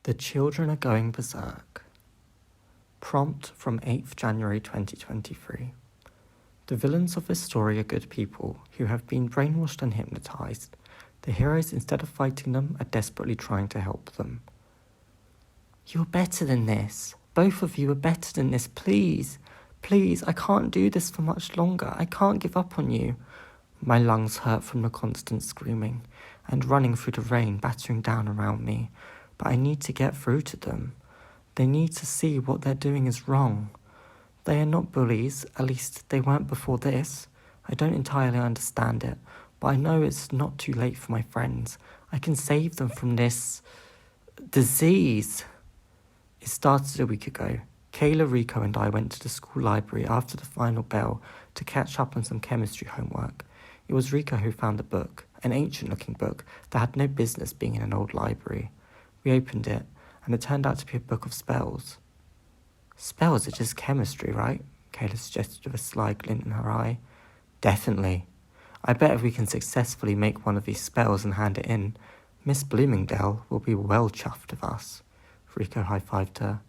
The children are going berserk. Prompt from 8th January 2023. The villains of this story are good people who have been brainwashed and hypnotized. The heroes, instead of fighting them, are desperately trying to help them. You're better than this. Both of you are better than this. Please, please, I can't do this for much longer. I can't give up on you. My lungs hurt from the constant screaming and running through the rain, battering down around me. But I need to get through to them. They need to see what they're doing is wrong. They are not bullies, at least they weren't before this. I don't entirely understand it, but I know it's not too late for my friends. I can save them from this disease. It started a week ago. Kayla, Rico and I went to the school library after the final bell to catch up on some chemistry homework. It was Rico who found the book, an ancient-looking book that had no business being in an old library. We opened it, and it turned out to be a book of spells. Spells are just chemistry, right? Kayla suggested with a sly glint in her eye. Definitely. I bet if we can successfully make one of these spells and hand it in, Miss Bloomingdale will be well chuffed with us. Rico high-fived her.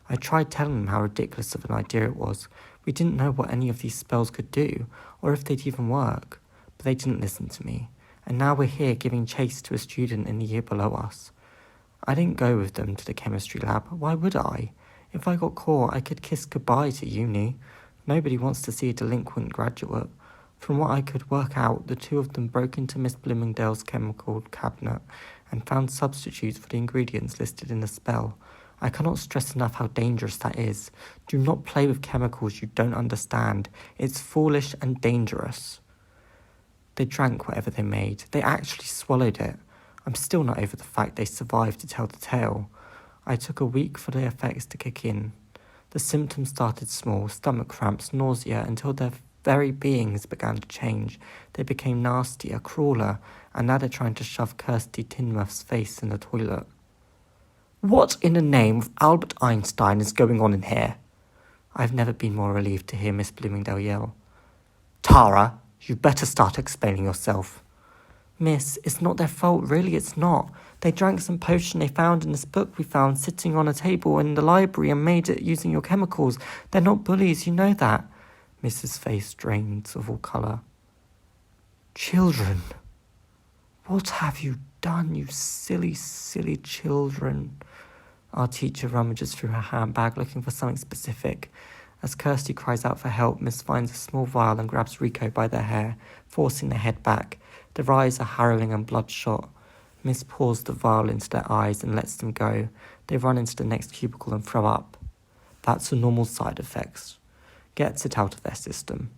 I tried telling them how ridiculous of an idea it was. We didn't know what any of these spells could do, or if they'd even work. But they didn't listen to me. And now we're here giving chase to a student in the year below us. I didn't go with them to the chemistry lab. Why would I? If I got caught, I could kiss goodbye to uni. Nobody wants to see a delinquent graduate. From what I could work out, the two of them broke into Miss Bloomingdale's chemical cabinet and found substitutes for the ingredients listed in the spell. I cannot stress enough how dangerous that is. Do not play with chemicals you don't understand. It's foolish and dangerous. They drank whatever they made. They actually swallowed it. I'm still not over the fact they survived to tell the tale. I took a week for the effects to kick in. The symptoms started small, stomach cramps, nausea, until their very beings began to change. They became nastier, crueler, and now they're trying to shove Kirsty Tinmouth's face in the toilet. What in the name of Albert Einstein is going on in here? I've never been more relieved to hear Miss Bloomingdale yell. Tara, you'd better start explaining yourself. Miss, it's not their fault, really, it's not. They drank some potion they found in this book we found sitting on a table in the library and made it using your chemicals. They're not bullies, you know that. Mrs. Face drained of all colour. Children, what have you done, you silly, silly children? Our teacher rummages through her handbag looking for something specific. As Kirsty cries out for help, Miss finds a small vial and grabs Rico by their hair, forcing their head back. Their eyes are harrowing and bloodshot. Miss pours the vial into their eyes and lets them go. They run into the next cubicle and throw up. That's a normal side effect. Gets it out of their system.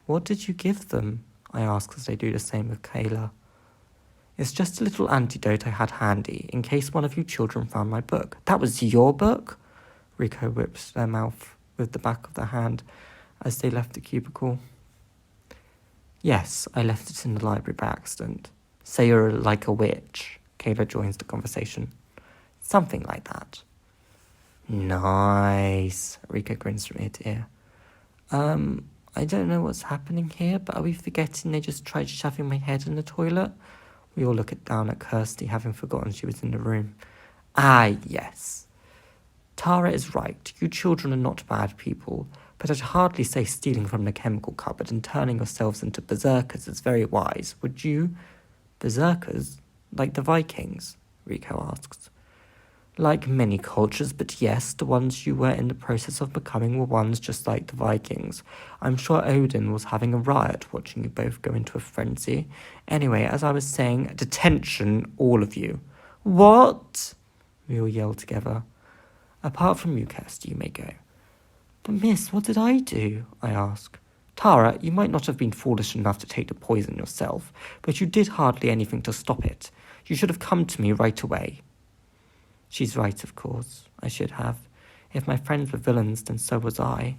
What did you give them? I ask as they do the same with Kayla. It's just a little antidote I had handy, in case one of you children found my book. That was your book? Rico whips their mouth with the back of their hand as they left the cubicle. Yes, I left it in the library by accident. Say you're like a witch. Kayla joins the conversation. Something like that. Nice. Rico grins from ear to ear. I don't know what's happening here, but are we forgetting they just tried shoving my head in the toilet? We all look down at Kirsty, having forgotten she was in the room. Ah, yes. Tara is right. You children are not bad people, but I'd hardly say stealing from the chemical cupboard and turning yourselves into berserkers is very wise, would you? Berserkers? Like the Vikings? Rico asks. Like many cultures, but yes, the ones you were in the process of becoming were ones just like the Vikings. I'm sure Odin was having a riot watching you both go into a frenzy. Anyway, as I was saying, detention, all of you. What? We all yell together. Apart from you, Kirsty, you may go. But miss, what did I do? I ask. Tara, you might not have been foolish enough to take the poison yourself, but you did hardly anything to stop it. You should have come to me right away. She's right, of course. I should have. If my friends were villains, then so was I.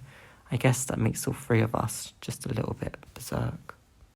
I guess that makes all three of us just a little bit berserk.